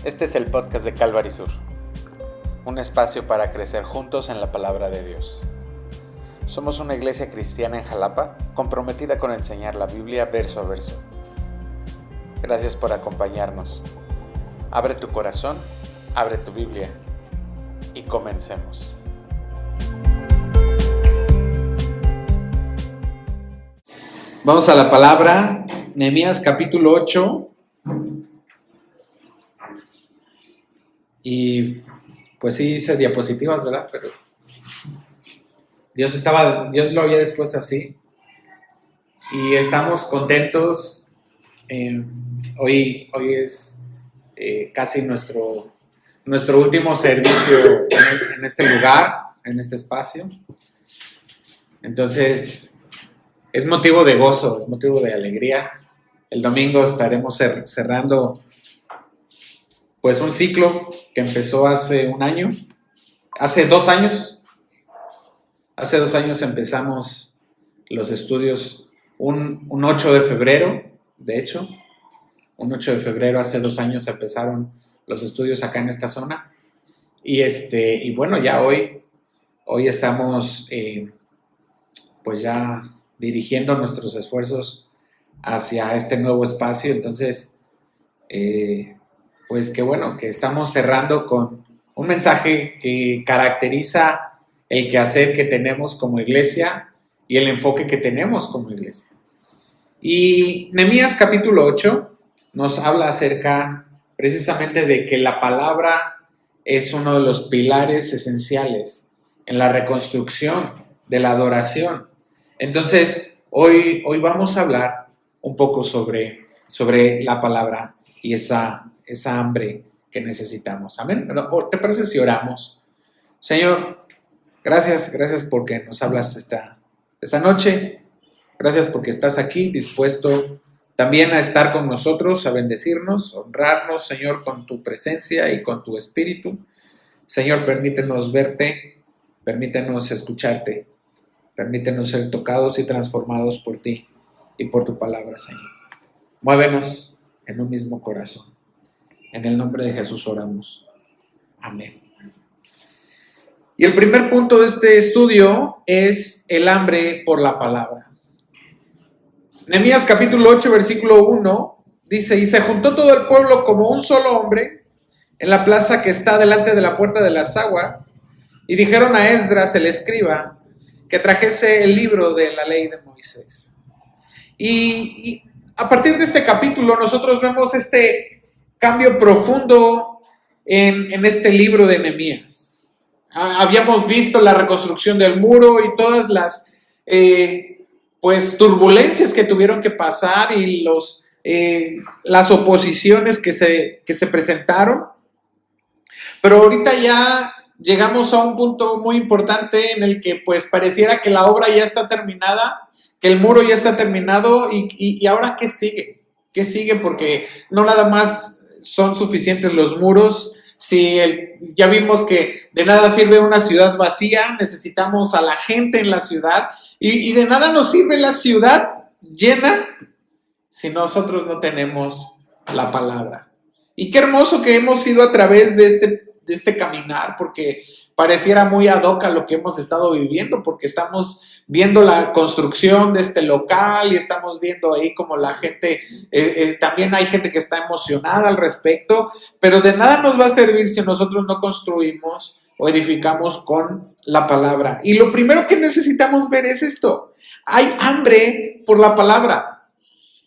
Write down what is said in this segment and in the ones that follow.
Este es el podcast de Calvary Sur, un espacio para crecer juntos en la palabra de Dios. Somos una iglesia cristiana en Jalapa, comprometida con enseñar la Biblia verso a verso. Gracias por acompañarnos. Abre tu corazón, abre tu Biblia y comencemos. Vamos a la palabra, Nehemías capítulo 8. Y pues sí hice diapositivas, ¿verdad? Pero Dios lo había dispuesto así. Y estamos contentos. Hoy es casi nuestro último servicio en este lugar, en este espacio. Entonces, es motivo de gozo, es motivo de alegría. El domingo estaremos cerrando pues un ciclo que empezó hace un año, hace 2 años. Hace 2 años empezamos los estudios un 8 de febrero, de hecho. Un 8 de febrero, hace 2 años empezaron los estudios acá en esta zona. Y bueno, ya hoy estamos pues ya dirigiendo nuestros esfuerzos hacia este nuevo espacio. Entonces, pues qué bueno que estamos cerrando con un mensaje que caracteriza el quehacer que tenemos como iglesia y el enfoque que tenemos como iglesia. Y Nehemías capítulo 8 nos habla acerca precisamente de que la palabra es uno de los pilares esenciales en la reconstrucción de la adoración. Entonces, hoy vamos a hablar un poco sobre la palabra y esa hambre que necesitamos. Amén. ¿Te parece si oramos? Señor, gracias porque nos hablas esta noche. Gracias porque estás aquí dispuesto también a estar con nosotros, a bendecirnos, honrarnos, Señor, con tu presencia y con tu espíritu. Señor, permítenos verte, permítenos escucharte, permítenos ser tocados y transformados por ti y por tu palabra, Señor. Muévenos en un mismo corazón. En el nombre de Jesús oramos. Amén. Y el primer punto de este estudio es el hambre por la palabra. Nehemías capítulo 8, versículo 1 dice: y se juntó todo el pueblo como un solo hombre en la plaza que está delante de la puerta de las aguas, y dijeron a Esdras el escriba que trajese el libro de la ley de Moisés. Y a partir de este capítulo nosotros vemos este cambio profundo en este libro de Nehemías. Habíamos visto la reconstrucción del muro y todas las pues turbulencias que tuvieron que pasar y las oposiciones que se presentaron. Pero ahorita ya llegamos a un punto muy importante en el que pues pareciera que la obra ya está terminada, que el muro ya está terminado y ahora ¿qué sigue? ¿Qué sigue? Porque no nada más son suficientes los muros. Ya vimos que de nada sirve una ciudad vacía, necesitamos a la gente en la ciudad y de nada nos sirve la ciudad llena si nosotros no tenemos la palabra. Y qué hermoso que hemos ido a través de este caminar, porque pareciera muy ad hoc a lo que hemos estado viviendo, porque estamos viendo la construcción de este local y estamos viendo ahí como la gente, también hay gente que está emocionada al respecto, pero de nada nos va a servir si nosotros no construimos o edificamos con la palabra. Y lo primero que necesitamos ver es esto: hay hambre por la palabra.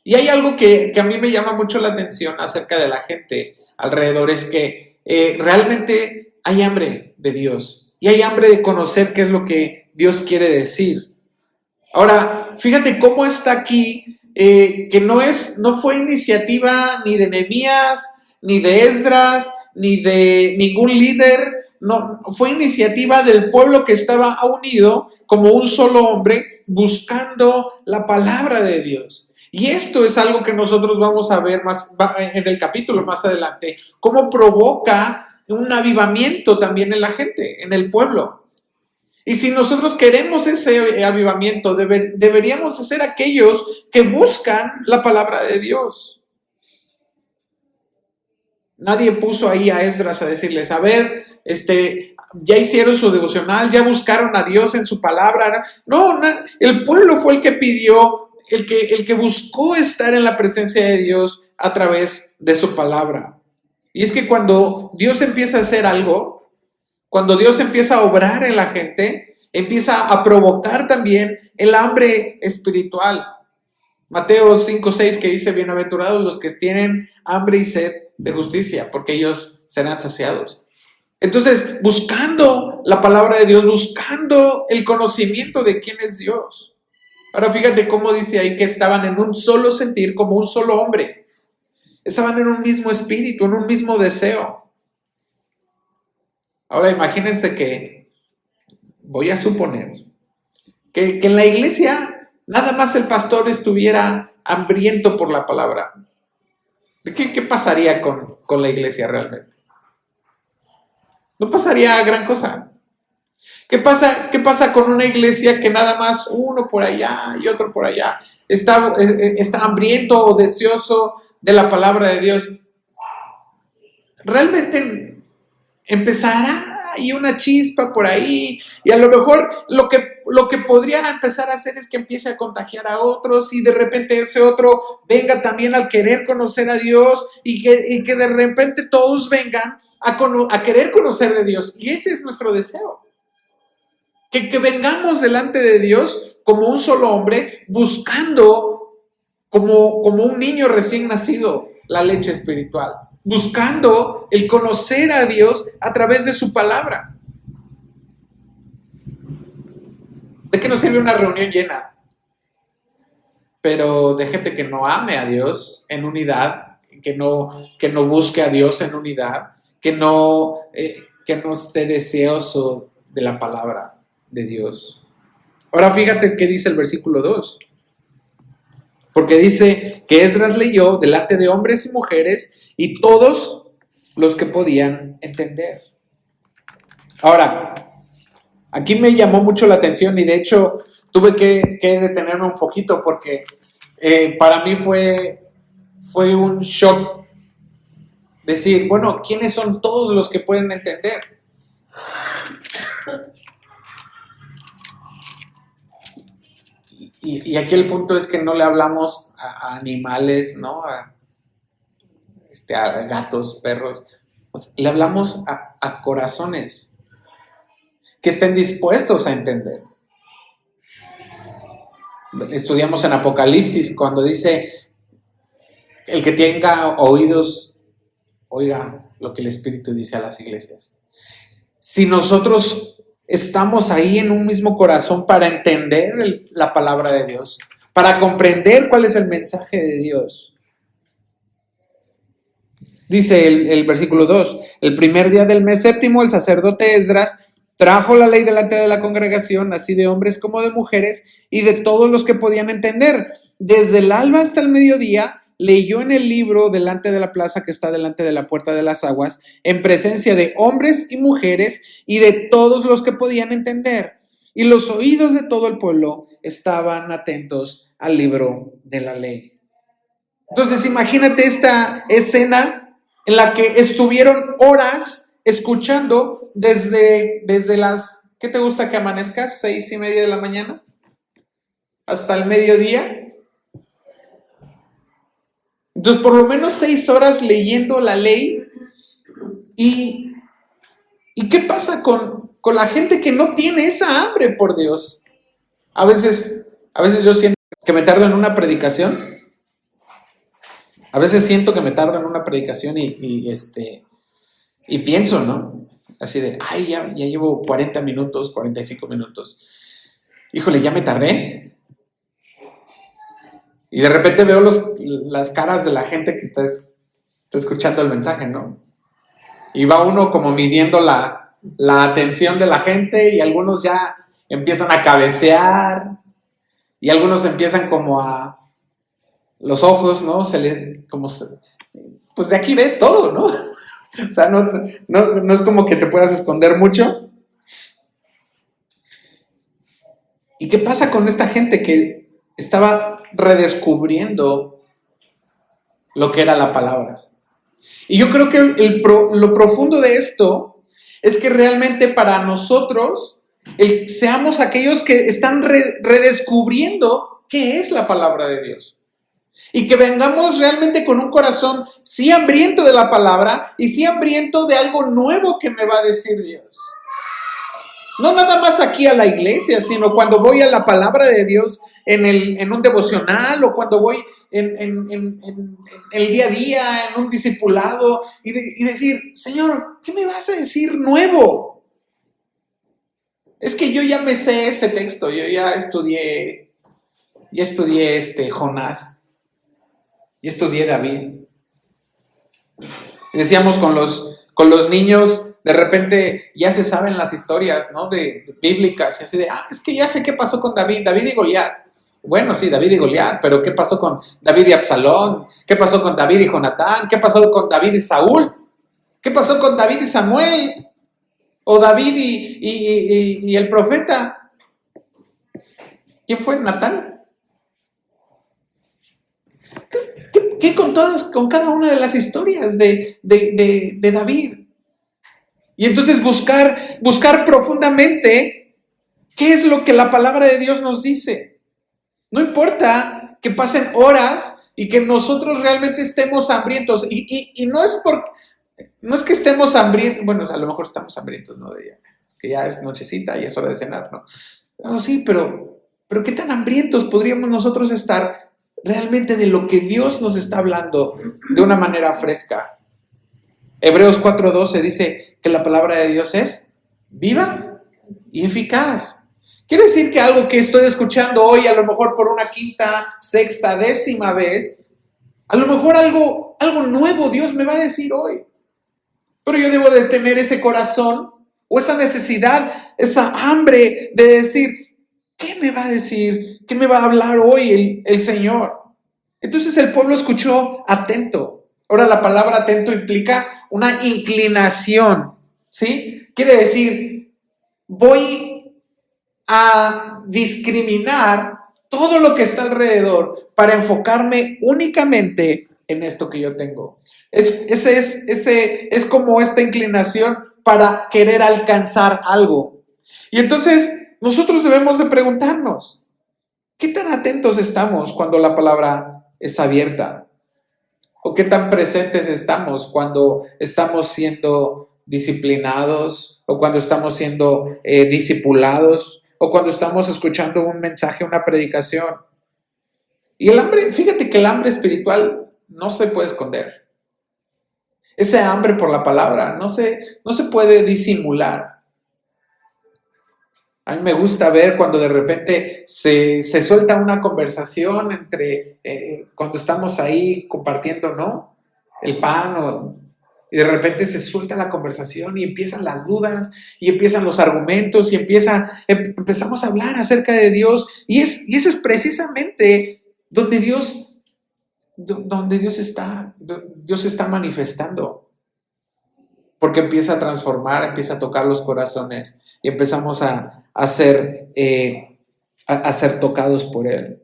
Y hay algo que a mí me llama mucho la atención acerca de la gente alrededor, es que realmente hay hambre de Dios y hay hambre de conocer qué es lo que Dios quiere decir. Ahora, fíjate cómo está aquí, que no fue iniciativa ni de Nehemías, ni de Esdras, ni de ningún líder. No, fue iniciativa del pueblo que estaba unido como un solo hombre buscando la palabra de Dios. Y esto es algo que nosotros vamos a ver en el capítulo más adelante, cómo provoca un avivamiento también en la gente, en el pueblo. Y si nosotros queremos ese avivamiento, deberíamos ser aquellos que buscan la palabra de Dios. Nadie puso ahí a Esdras a decirles, a ver, ya hicieron su devocional, ya buscaron a Dios en su palabra. No, el pueblo fue el que pidió, el que buscó estar en la presencia de Dios a través de su palabra. Y es que cuando Dios empieza a hacer algo, cuando Dios empieza a obrar en la gente, empieza a provocar también el hambre espiritual. Mateo 5:6 que dice, bienaventurados los que tienen hambre y sed de justicia, porque ellos serán saciados. Entonces, buscando la palabra de Dios, buscando el conocimiento de quién es Dios. Ahora fíjate cómo dice ahí que estaban en un solo sentir, como un solo hombre. Estaban en un mismo espíritu, en un mismo deseo. Ahora imagínense que, voy a suponer, que en la iglesia nada más el pastor estuviera hambriento por la palabra. ¿Qué pasaría con la iglesia realmente? No pasaría gran cosa. ¿Qué pasa con una iglesia que nada más uno por allá y otro por allá está hambriento o deseoso de la palabra de Dios? Realmente empezará ahí una chispa por ahí y a lo mejor lo que podría empezar a hacer es que empiece a contagiar a otros y de repente ese otro venga también al querer conocer a Dios y que de repente todos vengan a querer conocer de Dios. Y ese es nuestro deseo. Que vengamos delante de Dios como un solo hombre, buscando como un niño recién nacido la leche espiritual, buscando el conocer a Dios a través de su palabra. ¿De qué nos sirve una reunión llena? Pero de gente que no ame a Dios en unidad, que no busque a Dios en unidad, que no esté deseoso de la palabra de Dios. Ahora fíjate qué dice el versículo 2. Porque dice que Esdras leyó delante de hombres y mujeres y todos los que podían entender. Ahora, aquí me llamó mucho la atención y de hecho tuve que detenerme un poquito porque para mí fue un shock decir, bueno, ¿quiénes son todos los que pueden entender? Y aquí el punto es que no le hablamos a animales, ¿no? A gatos, perros. O sea, le hablamos a corazones que estén dispuestos a entender. Estudiamos en Apocalipsis cuando dice, el que tenga oídos, oiga lo que el Espíritu dice a las iglesias. Si nosotros estamos ahí en un mismo corazón para entender la palabra de Dios, para comprender cuál es el mensaje de Dios. Dice el versículo 2, el primer día del mes séptimo, el sacerdote Esdras trajo la ley delante de la congregación, así de hombres como de mujeres, y de todos los que podían entender. Desde el alba hasta el mediodía, leyó en el libro delante de la plaza que está delante de la puerta de las aguas, en presencia de hombres y mujeres y de todos los que podían entender. Y los oídos de todo el pueblo estaban atentos al libro de la ley. Entonces imagínate esta escena en la que estuvieron horas escuchando desde las, ¿qué te gusta que amanezca? 6:30 de la mañana hasta el mediodía. Entonces, por lo menos 6 horas leyendo la ley. ¿Y qué pasa con la gente que no tiene esa hambre por Dios? A veces yo siento que me tardo en una predicación. A veces siento que me tardo en una predicación y pienso, ¿no? Así de, ay, ya llevo 40 minutos, 45 minutos. Híjole, ya me tardé. Y de repente veo las caras de la gente que está escuchando el mensaje, ¿no? Y va uno como midiendo la atención de la gente y algunos ya empiezan a cabecear y algunos empiezan como a los ojos, ¿no? Pues de aquí ves todo, ¿no? O sea, no es como que te puedas esconder mucho. ¿Y qué pasa con esta gente que estaba redescubriendo lo que era la palabra? Y yo creo que lo profundo de esto es que realmente para nosotros seamos aquellos que están redescubriendo qué es la palabra de Dios. Y que vengamos realmente con un corazón sí hambriento de la palabra y sí hambriento de algo nuevo que me va a decir Dios. No nada más aquí a la iglesia, sino cuando voy a la palabra de Dios en un devocional o cuando voy en el día a día, en un discipulado y decir, Señor, ¿qué me vas a decir nuevo? Es que yo ya me sé ese texto, yo ya estudié Jonás, y estudié David. Y decíamos con los niños, de repente ya se saben las historias, ¿no? De bíblicas, y así de, es que ya sé qué pasó con David y Goliat. Bueno, sí, David y Goliat, pero ¿qué pasó con David y Absalón? ¿Qué pasó con David y Jonatán? ¿Qué pasó con David y Saúl? ¿Qué pasó con David y Samuel? ¿O David y el profeta? ¿Quién fue? ¿Natán? ¿Qué con cada una de las historias de David? Y entonces buscar profundamente qué es lo que la palabra de Dios nos dice. No importa que pasen horas y que nosotros realmente estemos hambrientos. Y no es que estemos hambrientos, bueno, a lo mejor estamos hambrientos, ¿no? Que ya es nochecita y es hora de cenar, ¿no? No, sí, pero ¿qué tan hambrientos podríamos nosotros estar realmente de lo que Dios nos está hablando de una manera fresca? Hebreos 4:12 dice que la palabra de Dios es viva y eficaz. Quiere decir que algo que estoy escuchando hoy, a lo mejor por una quinta, sexta, décima vez, a lo mejor algo nuevo Dios me va a decir hoy. Pero yo debo de tener ese corazón o esa necesidad, esa hambre de decir, ¿qué me va a decir? ¿Qué me va a hablar hoy el Señor? Entonces el pueblo escuchó atento. Ahora la palabra atento implica una inclinación, ¿sí? Quiere decir, voy a discriminar todo lo que está alrededor para enfocarme únicamente en esto que yo tengo. Es como esta inclinación para querer alcanzar algo. Y entonces nosotros debemos de preguntarnos, ¿qué tan atentos estamos cuando la palabra es abierta? ¿O qué tan presentes estamos cuando estamos siendo disciplinados o cuando estamos siendo discipulados o cuando estamos escuchando un mensaje, una predicación? Y el hambre, fíjate que el hambre espiritual no se puede esconder. Ese hambre por la palabra no se puede disimular. A mí me gusta ver cuando de repente se suelta una conversación entre, cuando estamos ahí compartiendo, ¿no? El pan, y de repente se suelta la conversación y empiezan las dudas y empiezan los argumentos y empezamos a hablar acerca de Dios. Y eso es precisamente donde Dios está manifestando. Porque empieza a transformar, empieza a tocar los corazones y empezamos a ser tocados por Él.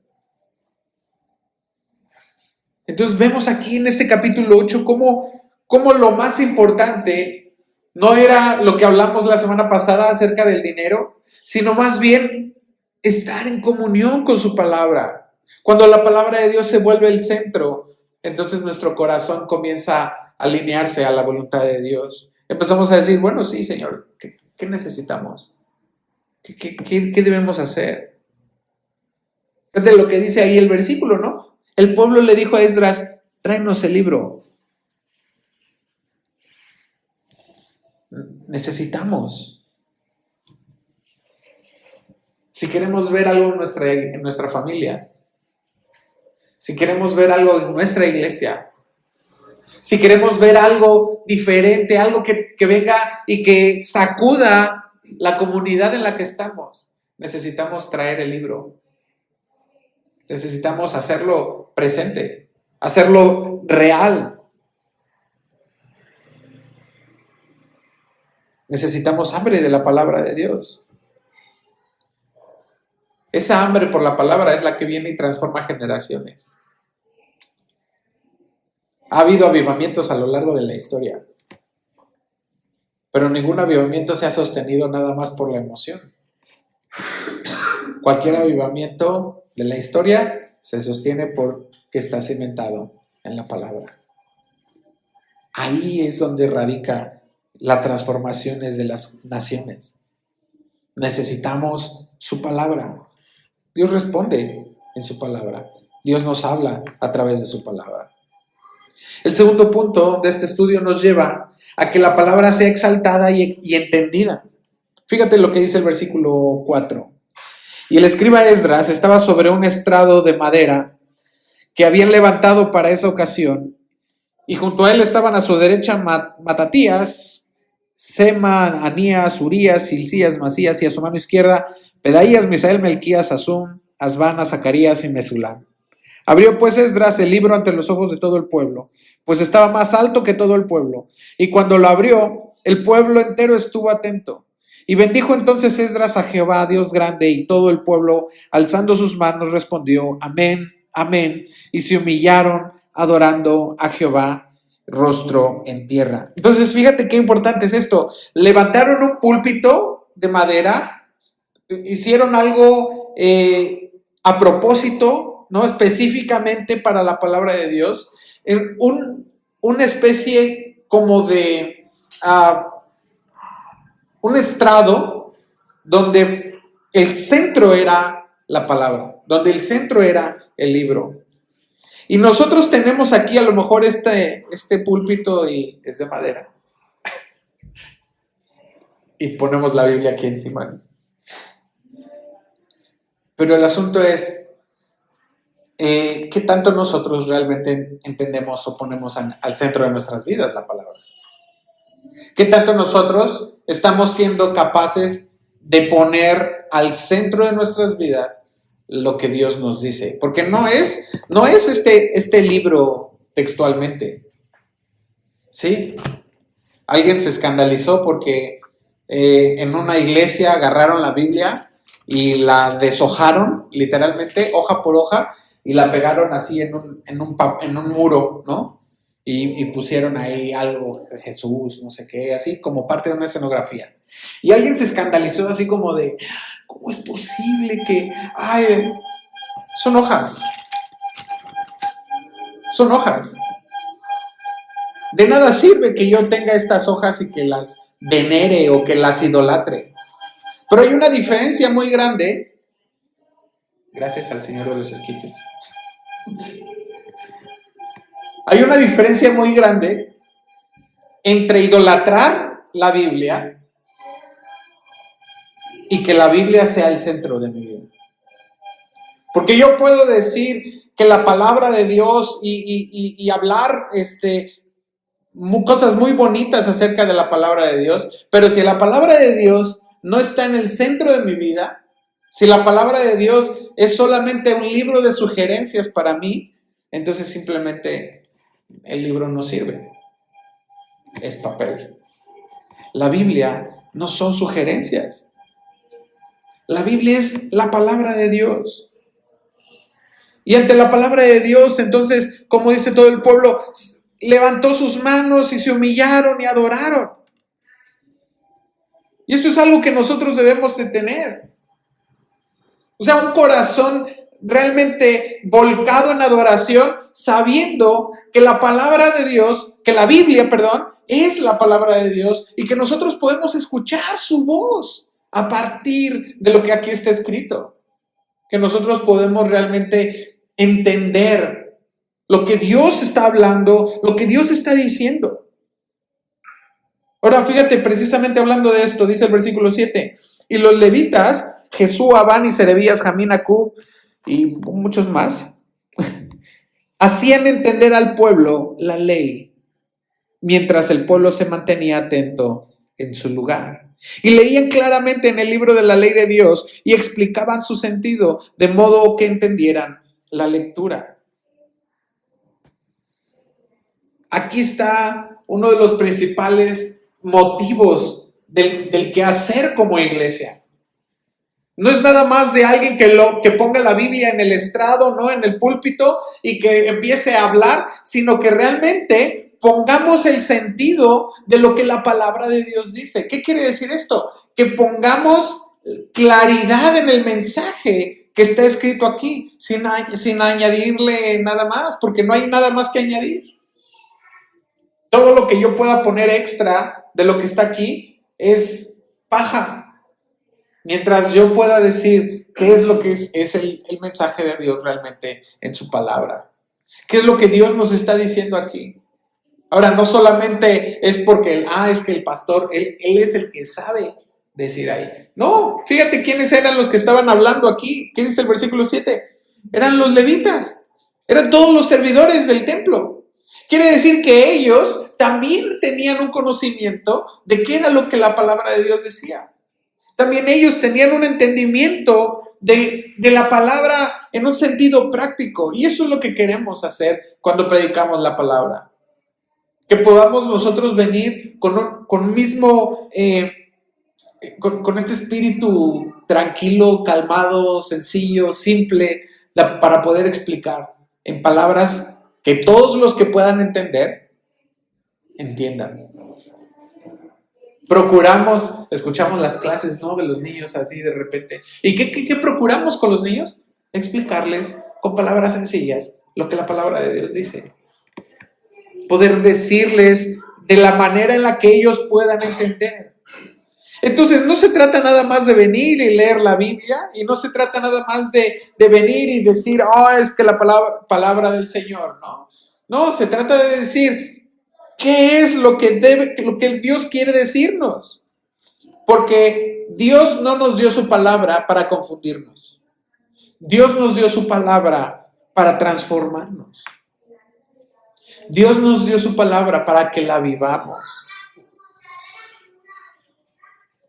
Entonces vemos aquí en este capítulo 8 cómo lo más importante no era lo que hablamos la semana pasada acerca del dinero, sino más bien estar en comunión con su palabra. Cuando la palabra de Dios se vuelve el centro, entonces nuestro corazón comienza a alinearse a la voluntad de Dios. Empezamos a decir, bueno, sí, Señor, ¿qué necesitamos? ¿Qué debemos hacer? Es de lo que dice ahí el versículo, ¿no? El pueblo le dijo a Esdras, tráenos el libro. Necesitamos. Si queremos ver algo en nuestra familia, si queremos ver algo en nuestra iglesia, si queremos ver algo diferente, algo que venga y que sacuda la comunidad en la que estamos, necesitamos traer el libro. Necesitamos hacerlo presente, hacerlo real. Necesitamos hambre de la palabra de Dios. Esa hambre por la palabra es la que viene y transforma generaciones. Ha habido avivamientos a lo largo de la historia, pero ningún avivamiento se ha sostenido nada más por la emoción. Cualquier avivamiento de la historia se sostiene porque está cimentado en la palabra. Ahí es donde radica las transformaciones de las naciones. Necesitamos su palabra. Dios responde en su palabra. Dios nos habla a través de su palabra. El segundo punto de este estudio nos lleva a que la palabra sea exaltada y entendida. Fíjate lo que dice el versículo 4. Y el escriba Esdras estaba sobre un estrado de madera que habían levantado para esa ocasión, y junto a él estaban a su derecha Matatías, Sema, Anías, Urías, Hilcías, Masías, y a su mano izquierda Pedaías, Misael, Melquías, Asum, Asbana, Zacarías y Mesulam. Abrió pues Esdras el libro ante los ojos de todo el pueblo, pues estaba más alto que todo el pueblo, y cuando lo abrió, el pueblo entero estuvo atento. Y bendijo entonces Esdras a Jehová, Dios grande, y todo el pueblo, alzando sus manos, respondió, amén, amén, y se humillaron adorando a Jehová, rostro en tierra. Entonces, fíjate qué importante es esto. Levantaron un púlpito de madera, hicieron algo a propósito, ¿no? Específicamente para la palabra de Dios, una especie como de un estrado donde el centro era la palabra, donde el centro era el libro. Y nosotros tenemos aquí a lo mejor este púlpito y es de madera. Y ponemos la Biblia aquí encima. Pero el asunto es, ¿qué tanto nosotros realmente entendemos o ponemos al centro de nuestras vidas la palabra? ¿Qué tanto nosotros estamos siendo capaces de poner al centro de nuestras vidas lo que Dios nos dice? Porque no es este libro textualmente. ¿Sí? Alguien se escandalizó porque en una iglesia agarraron la Biblia y la deshojaron, literalmente, hoja por hoja, y la pegaron así en un muro, ¿no? Y pusieron ahí algo, Jesús, no sé qué, así como parte de una escenografía. Y alguien se escandalizó así como de, ¿cómo es posible que, son hojas? Son hojas. De nada sirve que yo tenga estas hojas y que las venere o que las idolatre. Pero hay una diferencia muy grande, gracias al Señor de los Esquites. Hay una diferencia muy grande entre idolatrar la Biblia y que la Biblia sea el centro de mi vida. Porque yo puedo decir que la palabra de Dios y hablar cosas muy bonitas acerca de la palabra de Dios, pero si la palabra de Dios no está en el centro de mi vida, si la palabra de Dios es solamente un libro de sugerencias para mí, entonces simplemente el libro no sirve, es papel. La Biblia no son sugerencias, la Biblia es la palabra de Dios. Y ante la palabra de Dios, entonces, como dice todo el pueblo, levantó sus manos y se humillaron y adoraron. Y eso es algo que nosotros debemos de tener. O sea, un corazón realmente volcado en adoración, sabiendo que la palabra de Dios, que la Biblia, es la palabra de Dios y que nosotros podemos escuchar su voz a partir de lo que aquí está escrito. Que nosotros podemos realmente entender lo que Dios está hablando, lo que Dios está diciendo. Ahora, fíjate, precisamente hablando de esto, dice el versículo 7, y los levitas, Jesúa, Bani, Serebías, Jamín, Acub y muchos más, hacían entender al pueblo la ley, mientras el pueblo se mantenía atento en su lugar. Y leían claramente en el libro de la ley de Dios y explicaban su sentido, de modo que entendieran la lectura. Aquí está uno de los principales motivos del quehacer como iglesia. No es nada más de alguien que ponga la Biblia en el estrado, ¿no? En el púlpito y que empiece a hablar, sino que realmente pongamos el sentido de lo que la palabra de Dios dice. ¿Qué quiere decir esto? Que pongamos claridad en el mensaje que está escrito aquí, sin añadirle nada más, porque no hay nada más que añadir. Todo lo que yo pueda poner extra de lo que está aquí es paja. Mientras yo pueda decir qué es lo que es el mensaje de Dios realmente en su palabra. ¿Qué es lo que Dios nos está diciendo aquí? Ahora, no solamente es porque es que el pastor, él es el que sabe decir ahí. No, fíjate quiénes eran los que estaban hablando aquí. ¿Qué dice el versículo 7? Eran los levitas. Eran todos los servidores del templo. Quiere decir que ellos también tenían un conocimiento de qué era lo que la palabra de Dios decía. También ellos tenían un entendimiento de la palabra en un sentido práctico. Y eso es lo que queremos hacer cuando predicamos la palabra. Que podamos nosotros venir con este espíritu tranquilo, calmado, sencillo, simple, para poder explicar en palabras que todos los que puedan entender, entiendan. Escuchamos las clases, ¿no? De los niños así de repente. ¿Y qué procuramos con los niños? Explicarles con palabras sencillas lo que la palabra de Dios dice. Poder decirles de la manera en la que ellos puedan entender. Entonces, no se trata nada más de venir y leer la Biblia, y no se trata nada más de venir y decir, es que la palabra del Señor, ¿no? No, se trata de decir, ¿qué es lo que Dios quiere decirnos? Porque Dios no nos dio su palabra para confundirnos. Dios nos dio su palabra para transformarnos. Dios nos dio su palabra para que la vivamos.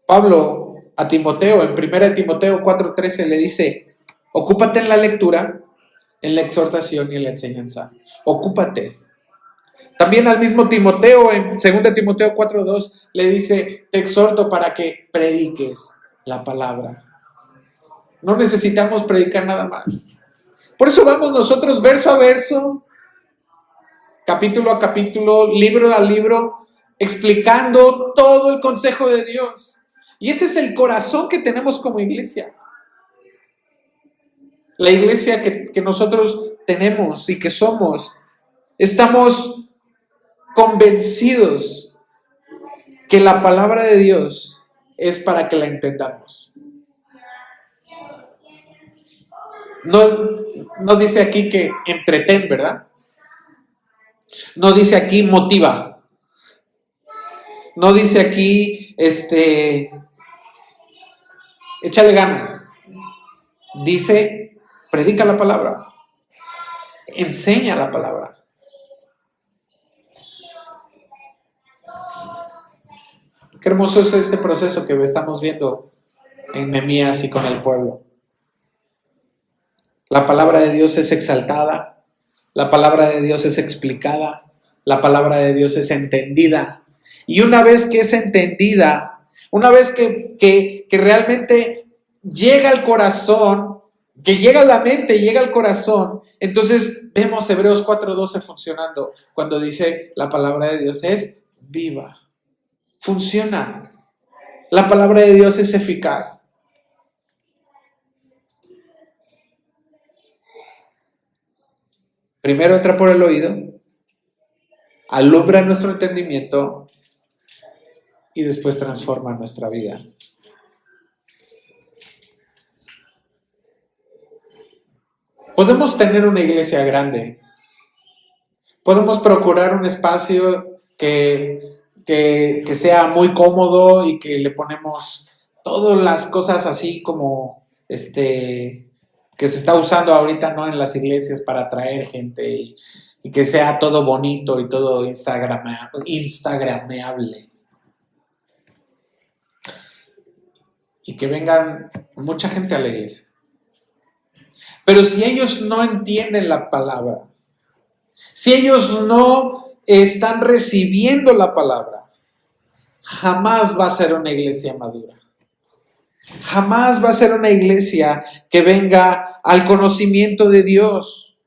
Pablo a Timoteo, en 1 Timoteo 4:13 le dice, ocúpate en la lectura, en la exhortación y en la enseñanza. Ocúpate. También al mismo Timoteo, en 2 Timoteo 4:2, le dice, te exhorto para que prediques la palabra. No necesitamos predicar nada más. Por eso vamos nosotros verso a verso, capítulo a capítulo, libro a libro, explicando todo el consejo de Dios. Y ese es el corazón que tenemos como iglesia. La iglesia que nosotros tenemos y que somos, estamos convencidos que la palabra de Dios es para que la entendamos. No dice aquí que entretén, ¿verdad? No dice aquí motiva. No dice aquí, échale ganas. Dice, predica la palabra. Enseña la palabra. Qué hermoso es este proceso que estamos viendo en Nehemías y con el pueblo. La palabra de Dios es exaltada, la palabra de Dios es explicada, la palabra de Dios es entendida. Y una vez que es entendida, una vez que realmente llega al corazón, que llega a la mente, llega al corazón, entonces vemos Hebreos 4:12 funcionando cuando dice la palabra de Dios es viva. Funciona. La palabra de Dios es eficaz. Primero entra por el oído, alumbra nuestro entendimiento y después transforma nuestra vida. Podemos tener una iglesia grande. Podemos procurar un espacio que sea muy cómodo y que le ponemos todas las cosas así como que se está usando ahorita, ¿no? En las iglesias para atraer gente y que sea todo bonito y todo instagrameable. Y que vengan mucha gente a la iglesia. Pero si ellos no entienden la palabra, si ellos no están recibiendo la palabra, jamás va a ser una iglesia madura. Jamás va a ser una iglesia que venga al conocimiento de Dios.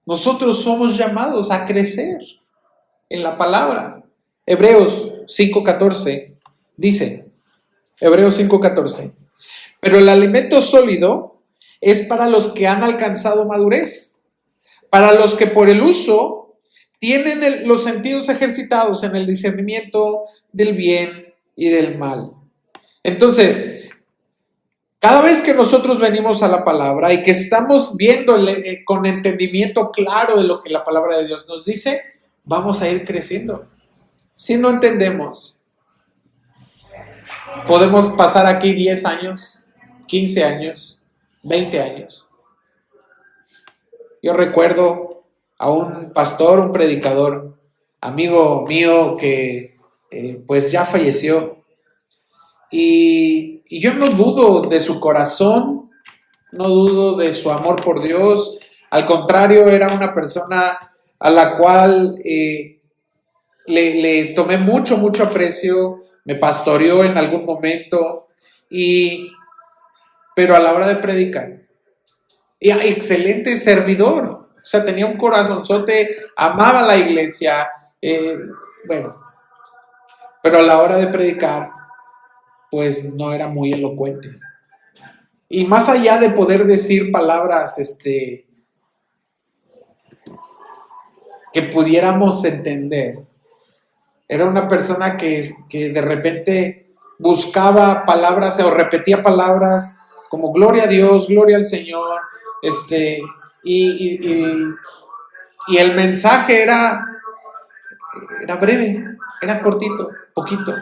Nosotros somos llamados a crecer en la palabra. Hebreos 5:14 dice, Hebreos 5:14, pero el alimento sólido es para los que han alcanzado madurez, para los que por el uso tienen los sentidos ejercitados en el discernimiento del bien y del mal. Entonces, cada vez que nosotros venimos a la palabra y que estamos viendo con entendimiento claro de lo que la palabra de Dios nos dice, vamos a ir creciendo. Si no entendemos, podemos pasar aquí 10 años, 15 años, 20 años. Yo recuerdo a un pastor, un predicador, amigo mío que pues ya falleció. Y yo no dudo de su corazón, no dudo de su amor por Dios. Al contrario, era una persona a la cual le tomé mucho aprecio, me pastoreó en algún momento, pero a la hora de predicar, excelente servidor, o sea, tenía un corazonzote, amaba la iglesia, pero a la hora de predicar, pues no era muy elocuente. Y más allá de poder decir palabras que pudiéramos entender, era una persona que de repente buscaba palabras o repetía palabras como gloria a Dios, gloria al Señor, y el mensaje era breve, era cortito, poquito.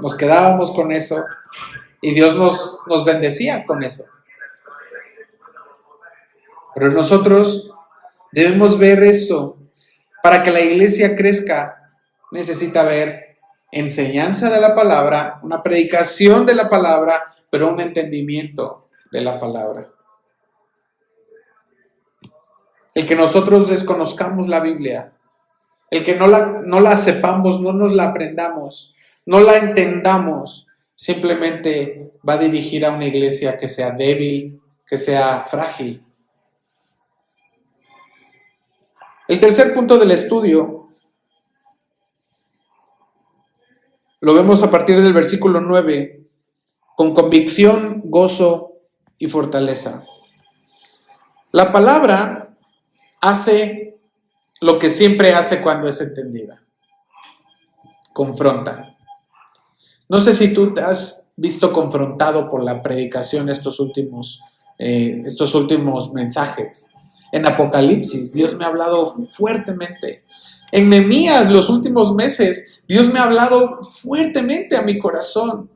Nos quedábamos con eso y Dios nos bendecía con eso. Pero nosotros debemos ver esto. Para que la iglesia crezca, necesita ver enseñanza de la palabra, una predicación de la palabra, pero un entendimiento de la palabra. El que nosotros desconozcamos la Biblia, el que no la sepamos, no nos la aprendamos, no la entendamos, simplemente va a dirigir a una iglesia que sea débil, que sea frágil. El tercer punto del estudio lo vemos a partir del versículo 9, con convicción, gozo y fortaleza. La palabra hace lo que siempre hace cuando es entendida. Confronta. No sé si tú te has visto confrontado por la predicación estos últimos mensajes. En Apocalipsis, Dios me ha hablado fuertemente. En Nehemías, los últimos meses, Dios me ha hablado fuertemente a mi corazón.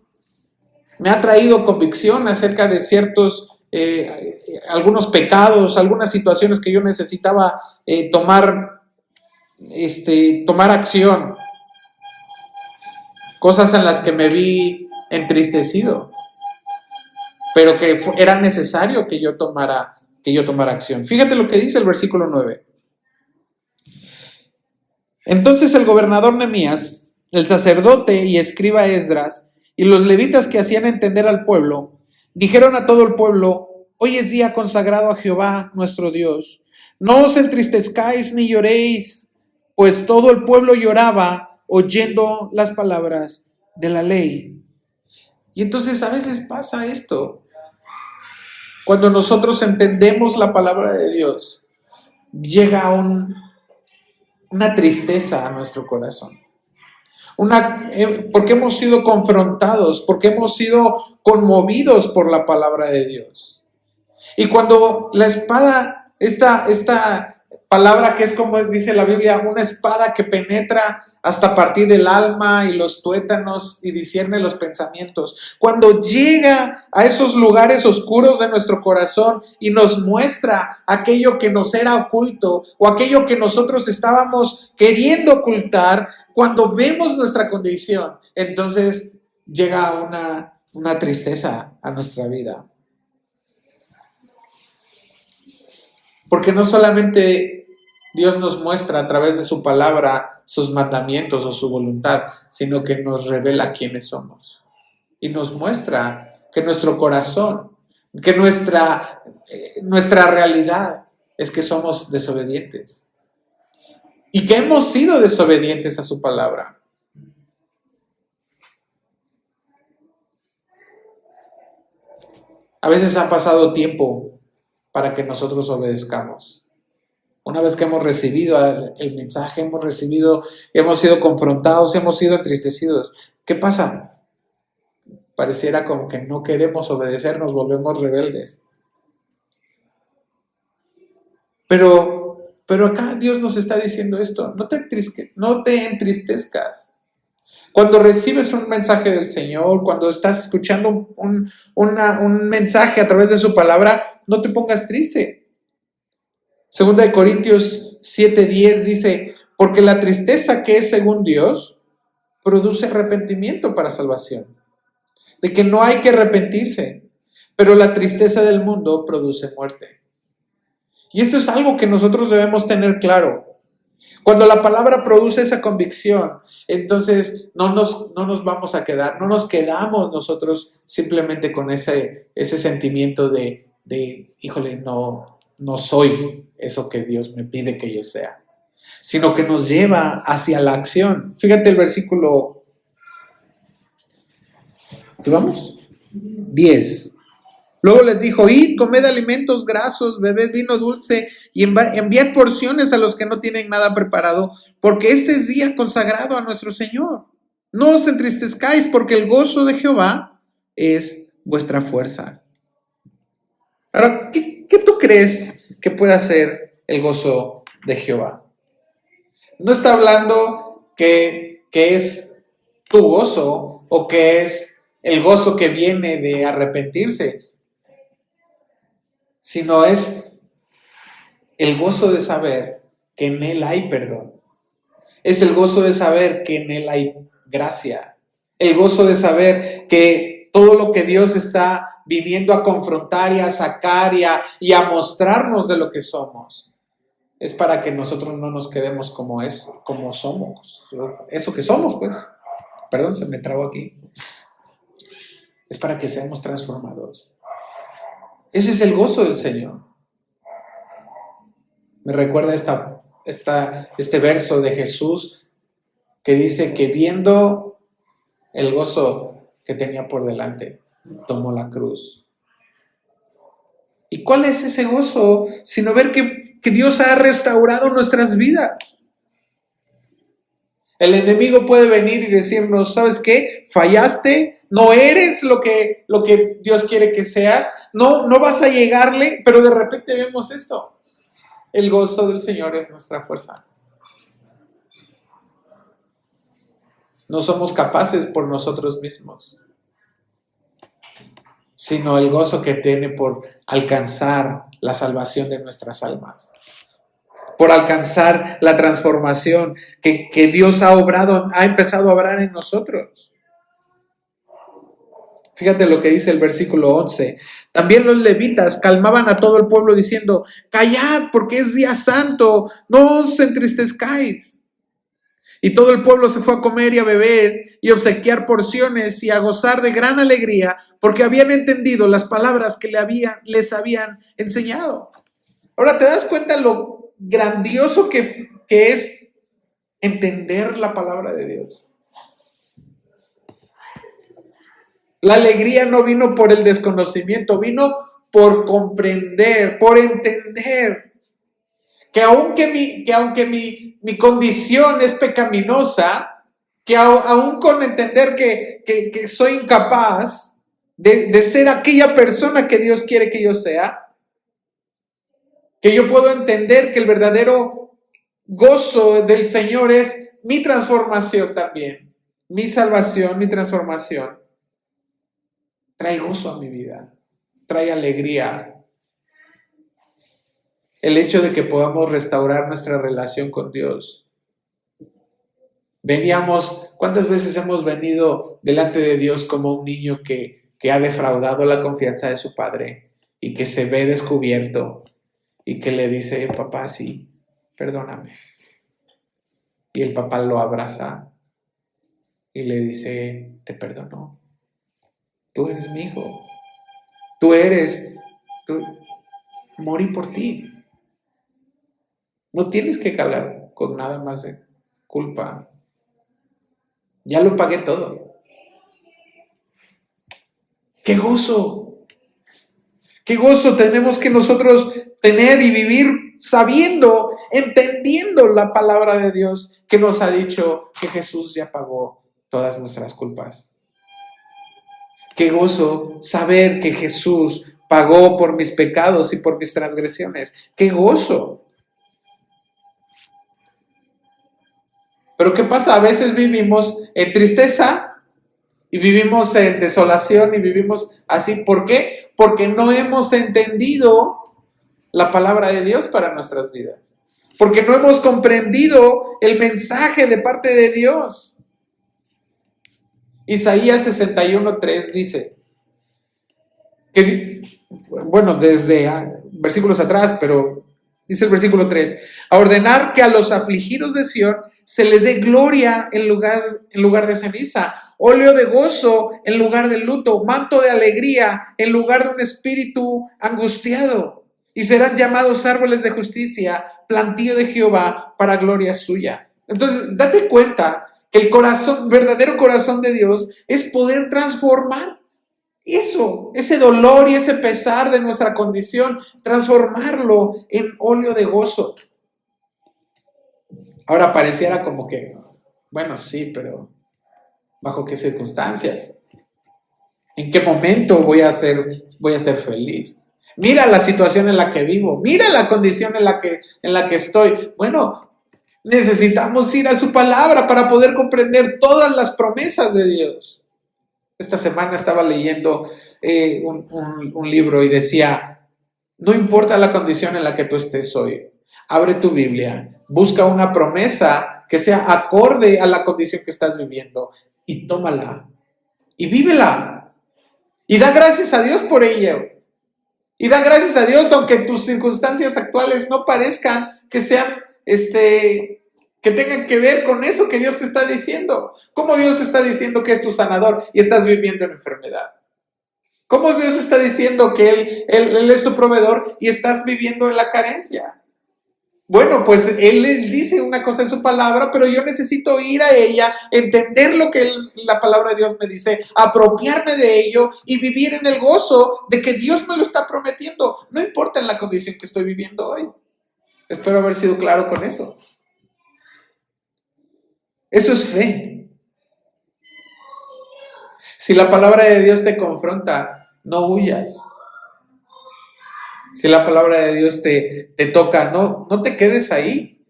Me ha traído convicción acerca de algunos pecados, algunas situaciones que yo necesitaba tomar acción. Cosas en las que me vi entristecido, pero que era necesario que yo tomara acción. Fíjate lo que dice el versículo 9. Entonces el gobernador Nehemías, el sacerdote y escriba Esdras, y los levitas que hacían entender al pueblo, dijeron a todo el pueblo: hoy es día consagrado a Jehová nuestro Dios. No os entristezcáis ni lloréis, pues todo el pueblo lloraba oyendo las palabras de la ley. Y entonces a veces pasa esto. Cuando nosotros entendemos la palabra de Dios, llega una tristeza a nuestro corazón. Porque hemos sido confrontados, porque hemos sido conmovidos por la palabra de Dios. Y cuando la espada, esta palabra que es, como dice la Biblia, una espada que penetra hasta partir el alma y los tuétanos y discierne los pensamientos. Cuando llega a esos lugares oscuros de nuestro corazón y nos muestra aquello que nos era oculto o aquello que nosotros estábamos queriendo ocultar, cuando vemos nuestra condición, entonces llega una tristeza a nuestra vida. Porque no solamente Dios nos muestra a través de su palabra sus mandamientos o su voluntad, sino que nos revela quiénes somos. Y nos muestra que nuestro corazón, que nuestra realidad es que somos desobedientes. Y que hemos sido desobedientes a su palabra. A veces ha pasado tiempo para que nosotros obedezcamos. Una vez que hemos recibido el mensaje, hemos sido confrontados, hemos sido entristecidos. ¿Qué pasa? Pareciera como que no queremos obedecer, nos volvemos rebeldes. Pero acá Dios nos está diciendo esto, no te entristezcas. Cuando recibes un mensaje del Señor, cuando estás escuchando un mensaje a través de su palabra, no te pongas triste. Segunda de Corintios 7:10 dice, porque la tristeza que es según Dios produce arrepentimiento para salvación. De que no hay que arrepentirse, pero la tristeza del mundo produce muerte. Y esto es algo que nosotros debemos tener claro. Cuando la palabra produce esa convicción, entonces no nos vamos a quedar, no nos quedamos nosotros simplemente con ese sentimiento de híjole, no soy eso que Dios me pide que yo sea, sino que nos lleva hacia la acción. Fíjate el versículo, ¿qué vamos? 10. Luego les dijo, id, comed alimentos grasos, bebed vino dulce y enviad porciones a los que no tienen nada preparado, porque este es día consagrado a nuestro Señor. No os entristezcáis, porque el gozo de Jehová es vuestra fuerza. Ahora, ¿qué tú crees que puede ser el gozo de Jehová? No está hablando que es tu gozo o que es el gozo que viene de arrepentirse, sino es el gozo de saber que en Él hay perdón. Es el gozo de saber que en Él hay gracia. El gozo de saber que todo lo que Dios está viniendo a confrontar y a sacar y a mostrarnos de lo que somos, es para que nosotros no nos quedemos como somos. Eso que somos, pues. Perdón, se me trabó aquí. Es para que seamos transformados. Ese es el gozo del Señor. Me recuerda este verso de Jesús que dice que viendo el gozo que tenía por delante, tomó la cruz. ¿Y cuál es ese gozo? Sino ver que Dios ha restaurado nuestras vidas. El enemigo puede venir y decirnos, ¿sabes qué? Fallaste, no eres lo que Dios quiere que seas, no vas a llegarle, pero de repente vemos esto. El gozo del Señor es nuestra fuerza. No somos capaces por nosotros mismos, sino el gozo que tiene por alcanzar la salvación de nuestras almas, por alcanzar la transformación que Dios ha empezado a obrar en nosotros. Fíjate lo que dice el versículo 11. También los levitas calmaban a todo el pueblo diciendo, callad porque es día santo, no os entristezcáis. Y todo el pueblo se fue a comer y a beber y obsequiar porciones y a gozar de gran alegría porque habían entendido las palabras que les habían enseñado. Ahora, ¿te das cuenta lo grandioso que es entender la palabra de Dios? La alegría no vino por el desconocimiento, vino por comprender, por entender que aunque mi condición es pecaminosa, que aún con entender que soy incapaz de ser aquella persona que Dios quiere que yo sea, que yo puedo entender que el verdadero gozo del Señor es mi transformación también, mi salvación, mi transformación. Trae gozo a mi vida, trae alegría. El hecho de que podamos restaurar nuestra relación con Dios. ¿Cuántas veces hemos venido delante de Dios como un niño que ha defraudado la confianza de su padre y que se ve descubierto y que le dice, papá, sí, perdóname. Y el papá lo abraza y le dice, te perdono. Tú eres mi hijo. Morí por ti. No tienes que cargar con nada más de culpa. Ya lo pagué todo. ¡Qué gozo! ¡Qué gozo tenemos que nosotros tener y vivir sabiendo, entendiendo la palabra de Dios que nos ha dicho que Jesús ya pagó todas nuestras culpas! ¡Qué gozo saber que Jesús pagó por mis pecados y por mis transgresiones! ¡Qué gozo! Pero ¿qué pasa? A veces vivimos en tristeza y vivimos en desolación y vivimos así. ¿Por qué? Porque no hemos entendido la palabra de Dios para nuestras vidas. Porque no hemos comprendido el mensaje de parte de Dios. Isaías 61:3 dice, bueno, desde versículos atrás, pero dice el versículo 3, a ordenar que a los afligidos de Sión se les dé gloria en lugar de ceniza, óleo de gozo en lugar de luto, manto de alegría en lugar de un espíritu angustiado. Y serán llamados árboles de justicia, plantío de Jehová para gloria suya. Entonces, date cuenta que el verdadero corazón de Dios es poder transformar eso, ese dolor y ese pesar de nuestra condición, transformarlo en óleo de gozo. Ahora pareciera como que, bueno, sí, pero ¿bajo qué circunstancias? ¿En qué momento voy a ser feliz? Mira la situación en la que vivo, mira la condición en la que estoy. Bueno, necesitamos ir a su palabra para poder comprender todas las promesas de Dios. Esta semana estaba leyendo un libro y decía, no importa la condición en la que tú estés hoy, abre tu Biblia, busca una promesa que sea acorde a la condición que estás viviendo y tómala y vívela y da gracias a Dios por ello. Y da gracias a Dios aunque tus circunstancias actuales no parezcan que sean que tengan que ver con eso que Dios te está diciendo. ¿Cómo Dios está diciendo que es tu sanador y estás viviendo en enfermedad? ¿Cómo Dios está diciendo que Él es tu proveedor y estás viviendo en la carencia? Bueno, pues Él dice una cosa en su palabra, pero yo necesito ir a ella, entender lo que la palabra de Dios me dice, apropiarme de ello y vivir en el gozo de que Dios me lo está prometiendo. No importa en la condición que estoy viviendo hoy. Espero haber sido claro con eso. Eso es fe. Si la palabra de Dios te confronta, no huyas. Si la palabra de Dios te toca, no te quedes ahí.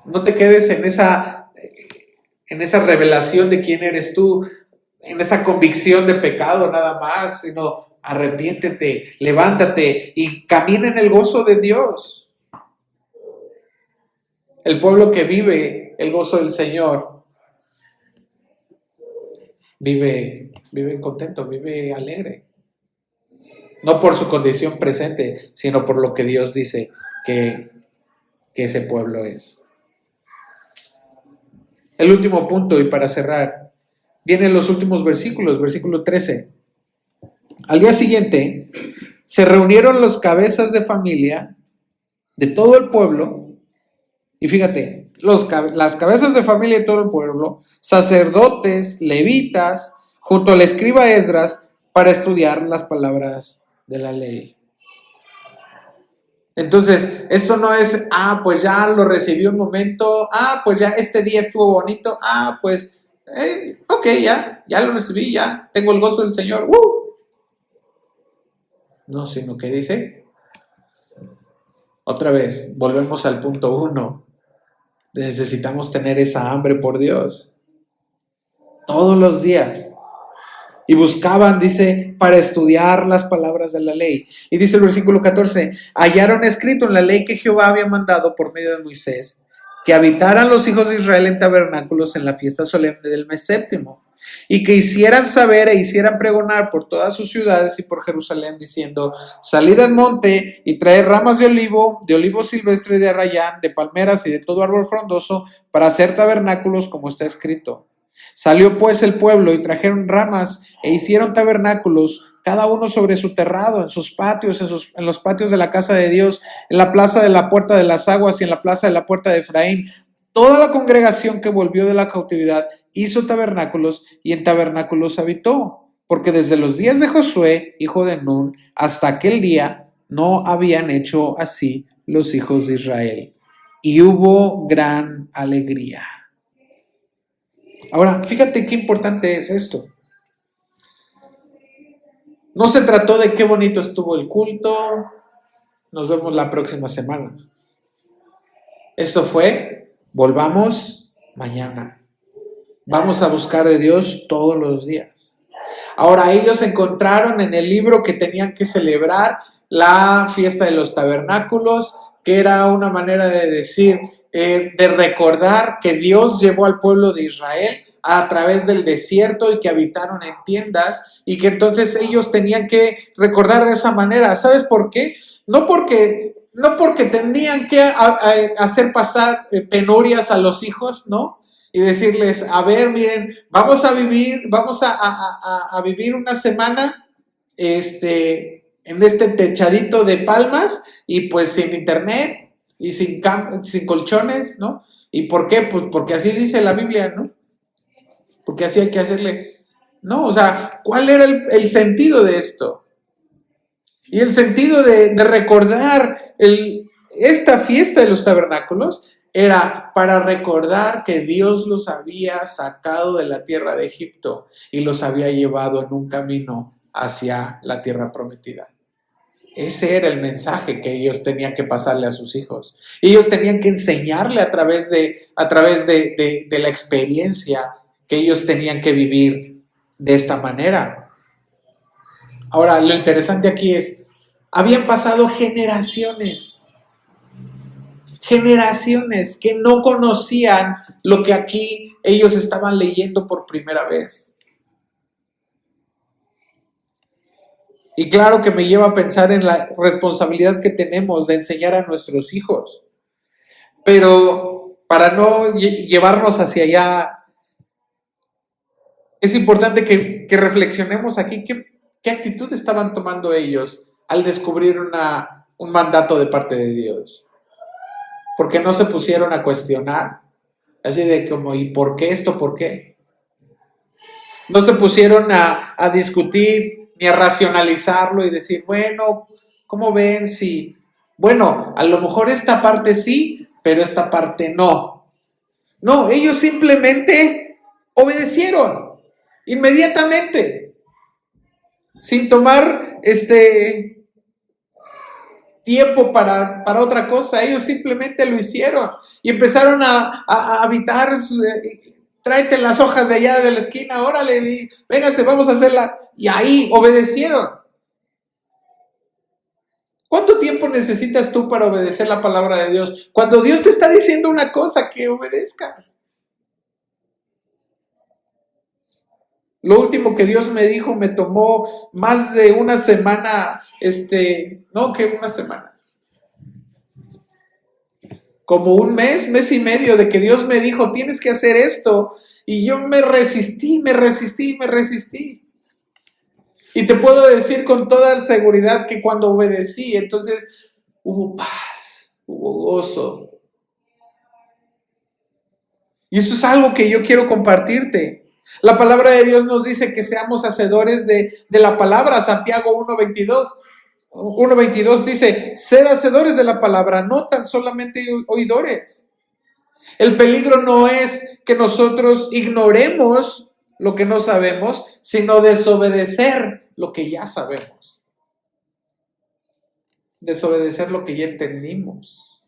No te quedes en esa revelación de quién eres tú, en esa convicción de pecado nada más, sino arrepiéntete, levántate y camina en el gozo de Dios. El pueblo que vive el gozo del Señor vive contento, vive alegre. No por su condición presente, sino por lo que Dios dice que ese pueblo es. El último punto, y para cerrar, vienen los últimos versículos, versículo 13. Al día siguiente, se reunieron los cabezas de familia de todo el pueblo, y fíjate, las cabezas de familia de todo el pueblo, sacerdotes, levitas, junto al escriba Esdras, para estudiar las palabras de la ley. Entonces, esto no es, pues ya lo recibí un momento, pues ya este día estuvo bonito, pues, ok, ya lo recibí, ya tengo el gozo del Señor. No, sino que dice, otra vez, volvemos al punto 1, necesitamos tener esa hambre por Dios, todos los días. Y buscaban, dice, para estudiar las palabras de la ley. Y dice el versículo 14, hallaron escrito en la ley que Jehová había mandado por medio de Moisés, que habitaran los hijos de Israel en tabernáculos en la fiesta solemne del mes séptimo. y que hicieran saber e hicieran pregonar por todas sus ciudades y por Jerusalén, diciendo: salid al monte y traed ramas de olivo silvestre, de arrayán, de palmeras y de todo árbol frondoso, para hacer tabernáculos, como está escrito. Salió pues el pueblo y trajeron ramas e hicieron tabernáculos, cada uno sobre su terrado, en sus patios, en los patios de la casa de Dios, en la plaza de la puerta de las aguas y en la plaza de la puerta de Efraín. Toda la congregación que volvió de la cautividad hizo tabernáculos y en tabernáculos habitó, porque desde los días de Josué, hijo de Nun, hasta aquel día no habían hecho así los hijos de Israel. Y hubo gran alegría. Ahora, fíjate qué importante es esto. No se trató de qué bonito estuvo el culto, nos vemos la próxima semana. Esto fue: volvamos mañana. Vamos a buscar de Dios todos los días. Ahora, ellos encontraron en el libro que tenían que celebrar la fiesta de los tabernáculos, que era una manera de decir, de recordar que Dios llevó al pueblo de Israel a través del desierto y que habitaron en tiendas, y que entonces ellos tenían que recordar de esa manera. ¿Sabes por qué? No porque tenían que hacer pasar penurias a los hijos, ¿no? Y decirles: a ver, miren, vamos a vivir una semana en este techadito de palmas, y pues sin internet y sin colchones, ¿no? ¿Y por qué? Pues porque así dice la Biblia, ¿no? Porque así hay que hacerle. No, o sea, ¿cuál era el sentido de esto? Y el sentido de recordar esta fiesta de los tabernáculos era para recordar que Dios los había sacado de la tierra de Egipto y los había llevado en un camino hacia la tierra prometida. Ese era el mensaje que ellos tenían que pasarle a sus hijos. Ellos tenían que enseñarle a través de la experiencia que ellos tenían que vivir de esta manera. Ahora, lo interesante aquí es: habían pasado generaciones que no conocían lo que aquí ellos estaban leyendo por primera vez. Y claro que me lleva a pensar en la responsabilidad que tenemos de enseñar a nuestros hijos. Pero para no llevarnos hacia allá, es importante que reflexionemos aquí qué actitud estaban tomando ellos al descubrir un mandato de parte de Dios. Porque no se pusieron a cuestionar, así de como: ¿y por qué esto? ¿Por qué? No se pusieron a discutir ni a racionalizarlo y decir: bueno, ¿cómo ven si? Bueno, a lo mejor esta parte sí, pero esta parte no. No, ellos simplemente obedecieron inmediatamente, sin tomar tiempo para otra cosa. Ellos simplemente lo hicieron y empezaron a habitar. Tráete las hojas de allá de la esquina, órale, véngase, vamos a hacerla. Y ahí obedecieron. ¿Cuánto tiempo necesitas tú para obedecer la palabra de Dios? Cuando Dios te está diciendo una cosa, que obedezcas. Lo último que Dios me dijo me tomó más de una semana, no, que una semana. Como un mes y medio de que Dios me dijo: tienes que hacer esto. Y yo me resistí. Y te puedo decir con toda seguridad que cuando obedecí, entonces hubo paz, hubo gozo. Y esto es algo que yo quiero compartirte. La palabra de Dios nos dice que seamos hacedores de la palabra. Santiago 1:22 dice: sed hacedores de la palabra, no tan solamente oidores. El peligro no es que nosotros ignoremos lo que no sabemos, sino desobedecer lo que ya sabemos. Desobedecer lo que ya entendimos.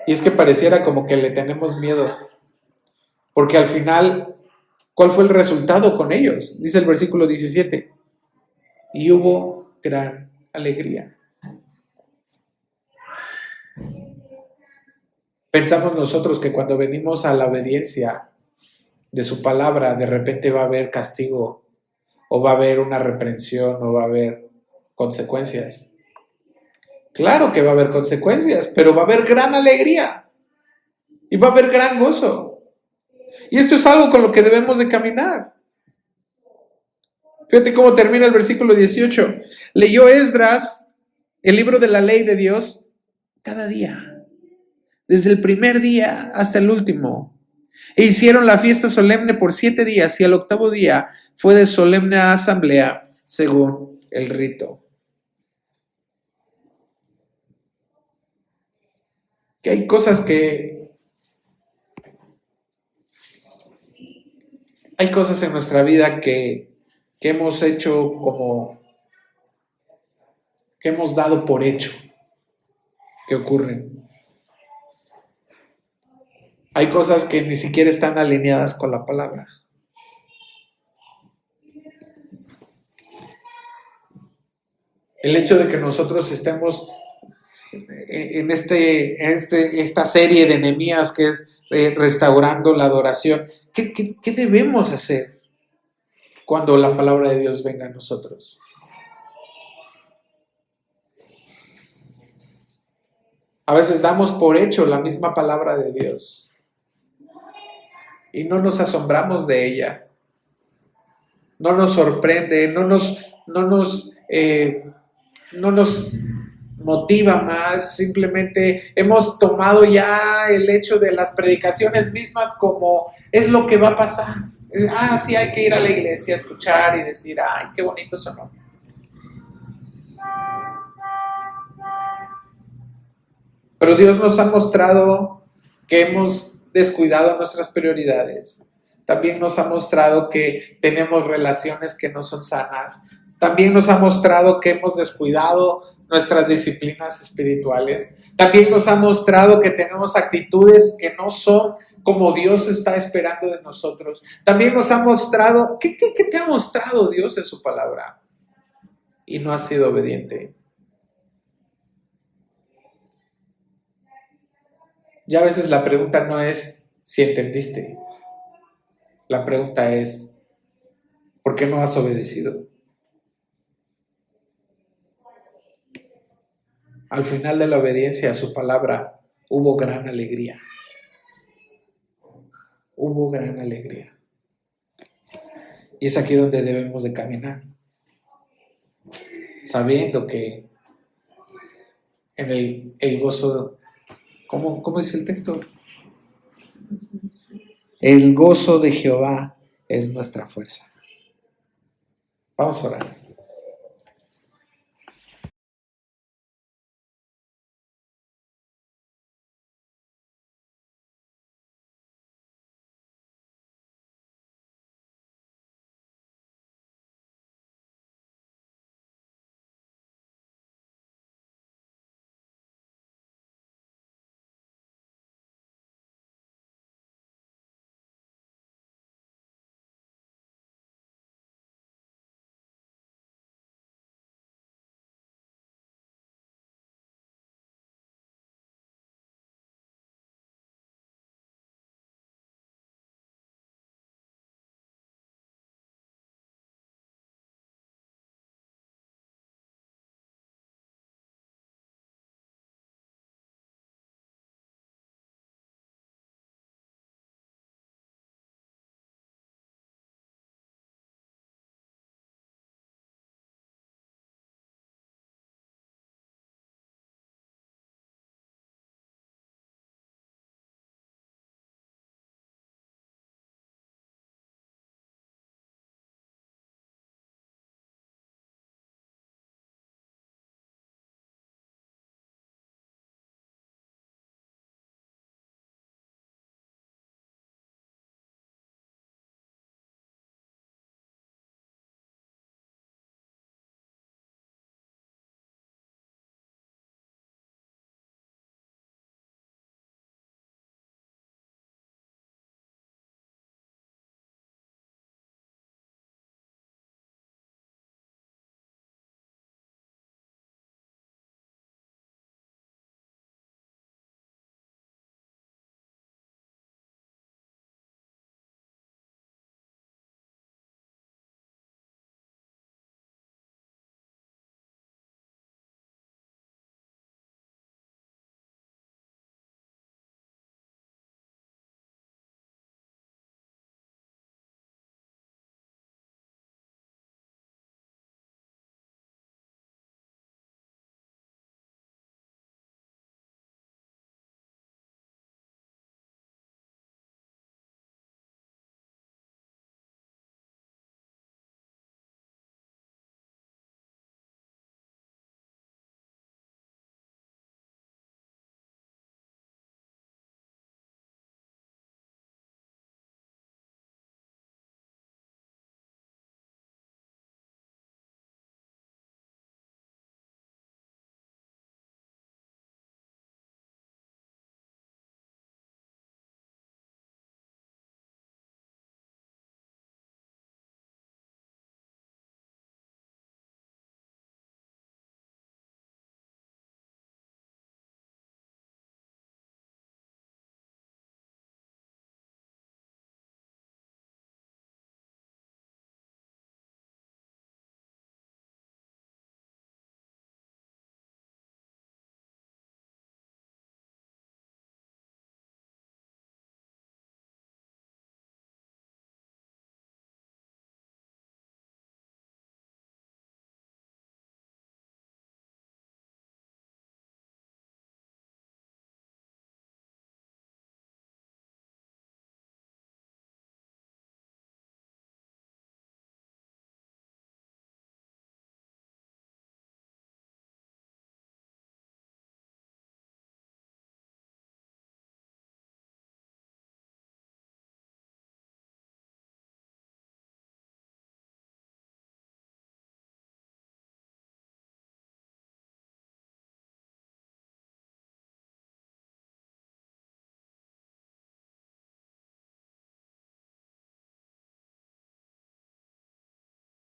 Y es que pareciera como que le tenemos miedo, porque al final, ¿cuál fue el resultado con ellos? Dice el versículo 17: y hubo gran alegría. Pensamos nosotros que cuando venimos a la obediencia de su palabra, de repente va a haber castigo, o va a haber una reprensión, o va a haber consecuencias. Claro que va a haber consecuencias, pero va a haber gran alegría y va a haber gran gozo. Y esto es algo con lo que debemos de caminar. Fíjate cómo termina el versículo 18. Leyó Esdras el libro de la ley de Dios cada día, desde el primer día hasta el último. E hicieron la fiesta solemne por 7 días y al octavo día fue de solemne asamblea según el rito. Que hay cosas en nuestra vida que hemos hecho que hemos dado por hecho que ocurren. Hay cosas que ni siquiera están alineadas con la palabra. El hecho de que nosotros estemos en esta serie de Nehemías que es restaurando la adoración, ¿qué debemos hacer cuando la palabra de Dios venga a nosotros? A veces damos por hecho la misma palabra de Dios y no nos asombramos de ella, no nos sorprende, no nos motiva más, simplemente hemos tomado ya el hecho de las predicaciones mismas como es lo que va a pasar. Sí, hay que ir a la iglesia a escuchar y decir, ay, qué bonito sonó. Pero Dios nos ha mostrado que hemos descuidado nuestras prioridades. También nos ha mostrado que tenemos relaciones que no son sanas. También nos ha mostrado que hemos descuidado nuestras disciplinas espirituales. También nos ha mostrado que tenemos actitudes que no son como Dios está esperando de nosotros. También nos ha mostrado, ¿qué te ha mostrado Dios en su palabra? Y no has sido obediente. Ya a veces la pregunta no es si entendiste. La pregunta es, ¿por qué no has obedecido? Al final de la obediencia a su palabra hubo gran alegría. Hubo gran alegría. Y es aquí donde debemos de caminar. Sabiendo que en el gozo, ¿cómo dice el texto? El gozo de Jehová es nuestra fuerza. Vamos a orar.